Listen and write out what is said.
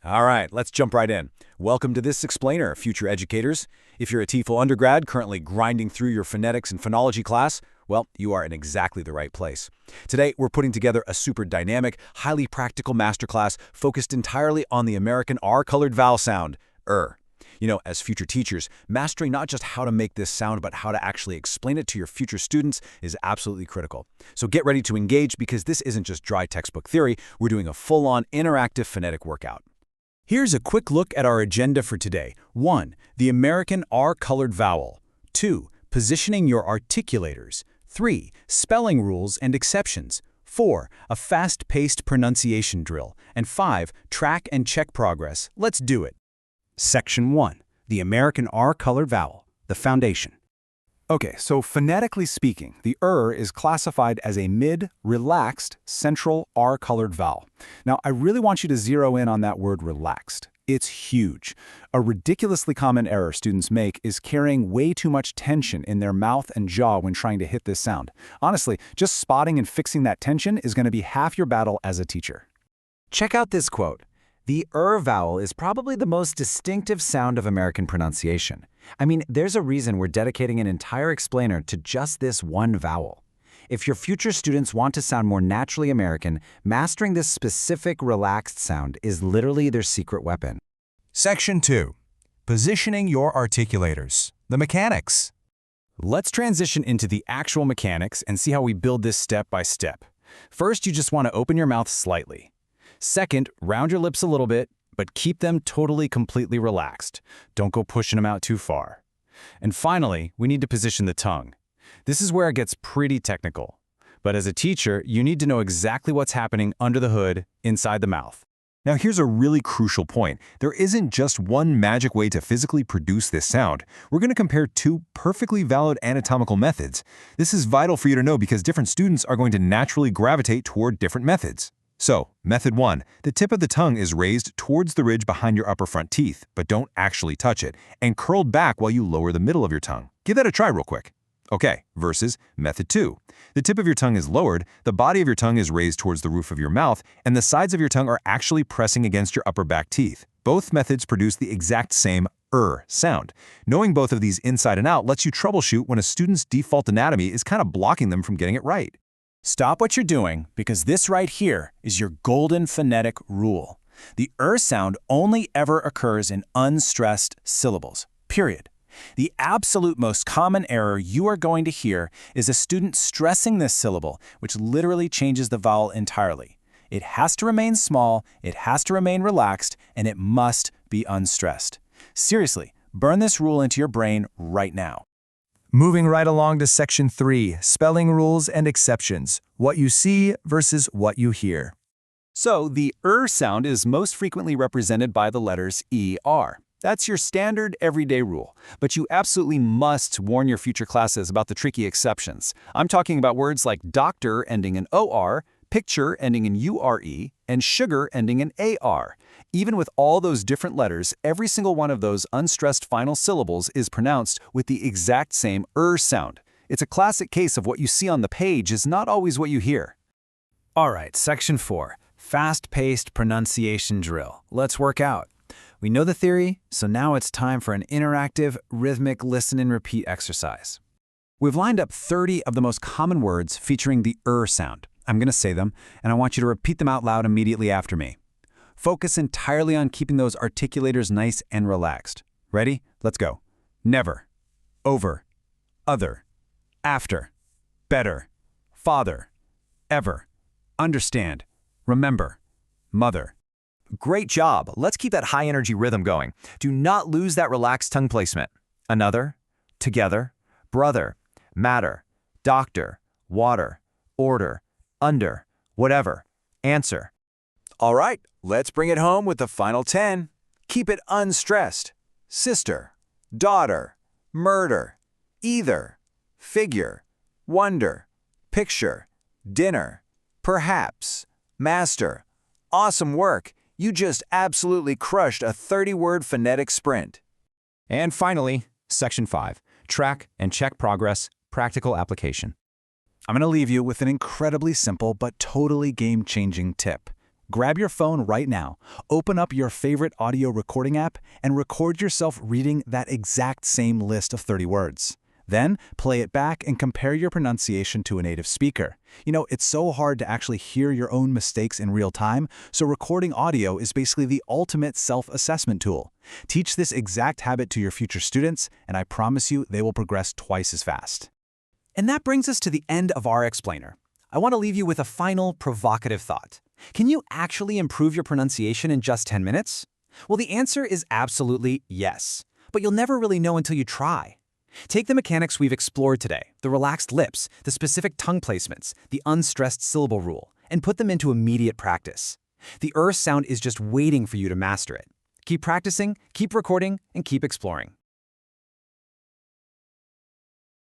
All right, let's jump right in. Welcome to this explainer, future educators. If you're a TEFL undergrad currently grinding through your phonetics and phonology class, well, you are in exactly the right place. Today, we're putting together a super dynamic, highly practical masterclass focused entirely on the American R-colored vowel sound, You know, as future teachers, mastering not just how to make this sound, but how to actually explain it to your future students is absolutely critical. So get ready to engage because this isn't just dry textbook theory, we're doing a full-on interactive phonetic workout. Here's a quick look at our agenda for today. 1. The American R-colored vowel. 2. Positioning your articulators. 3. Spelling rules and exceptions. 4. A fast-paced pronunciation drill. And 5. Track and check progress. Let's do it. Section 1. The American R-colored vowel, the foundation. Okay, so phonetically speaking, the is classified as a mid-relaxed central R-colored vowel. Now, I really want you to zero in on that word relaxed. It's huge. A ridiculously common error students make is carrying way too much tension in their mouth and jaw when trying to hit this sound. Honestly, just spotting and fixing that tension is going to be half your battle as a teacher. Check out this quote. The vowel is probably the most distinctive sound of American pronunciation. I mean, there's a reason we're dedicating an entire explainer to just this one vowel. If your future students want to sound more naturally American, mastering this specific relaxed sound is literally their secret weapon. Section 2. Positioning your articulators. The mechanics. Let's transition into the actual mechanics and see how we build this step by step. First, you just want to open your mouth slightly. Second, round your lips a little bit, but keep them completely relaxed. Don't go pushing them out too far. And finally, we need to position the tongue. This is where it gets pretty technical. But as a teacher, you need to know exactly what's happening under the hood, inside the mouth. Now here's a really crucial point. There isn't just one magic way to physically produce this sound. We're going to compare two perfectly valid anatomical methods. This is vital for you to know because different students are going to naturally gravitate toward different methods. So, method 1. The tip of the tongue is raised towards the ridge behind your upper front teeth, but don't actually touch it, and curled back while you lower the middle of your tongue. Give that a try real quick. Okay, versus method 2. The tip of your tongue is lowered, the body of your tongue is raised towards the roof of your mouth, and the sides of your tongue are actually pressing against your upper back teeth. Both methods produce the exact same sound. Knowing both of these inside and out lets you troubleshoot when a student's default anatomy is kind of blocking them from getting it right. Stop what you're doing because this right here is your golden phonetic rule. The sound only ever occurs in unstressed syllables, period. The absolute most common error you are going to hear is a student stressing this syllable, which literally changes the vowel entirely. It has to remain small, it has to remain relaxed, and it must be unstressed. Seriously, burn this rule into your brain right now. Moving right along to Section 3, Spelling Rules and Exceptions, what you see versus what you hear. So the sound is most frequently represented by the letters ER. That's your standard everyday rule, but you absolutely must warn your future classes about the tricky exceptions. I'm talking about words like doctor ending in OR, picture ending in URE, and sugar ending in AR. Even with all those different letters, every single one of those unstressed final syllables is pronounced with the exact same sound. It's a classic case of what you see on the page is not always what you hear. All right, Section 4. Fast-paced pronunciation drill. Let's work out. We know the theory, so now it's time for an interactive, rhythmic listen and repeat exercise. We've lined up 30 of the most common words featuring the sound. I'm going to say them, and I want you to repeat them out loud immediately after me. Focus entirely on keeping those articulators nice and relaxed. Ready? Let's go. Never, over, other, after, better, father, ever, understand, remember, mother. Great job. Let's keep that high-energy rhythm going. Do not lose that relaxed tongue placement. Another, together, brother, matter, doctor, water, order, under, whatever, answer. All right, let's bring it home with the final 10. Keep it unstressed. Sister, daughter, murder, either, figure, wonder, picture, dinner, perhaps, master. Awesome work. You just absolutely crushed a 30-word phonetic sprint. And finally, Section 5. Track and check progress, practical application. I'm going to leave you with an incredibly simple but totally game-changing tip. Grab your phone right now, open up your favorite audio recording app, and record yourself reading that exact same list of 30 words. Then, play it back and compare your pronunciation to a native speaker. You know, it's so hard to actually hear your own mistakes in real time, so recording audio is basically the ultimate self-assessment tool. Teach this exact habit to your future students, and I promise you they will progress twice as fast. And that brings us to the end of our explainer. I want to leave you with a final provocative thought. Can you actually improve your pronunciation in just 10 minutes? Well, the answer is absolutely yes, but you'll never really know until you try. Take the mechanics we've explored today, the relaxed lips, the specific tongue placements, the unstressed syllable rule, and put them into immediate practice. The sound is just waiting for you to master it. Keep practicing, keep recording, and keep exploring.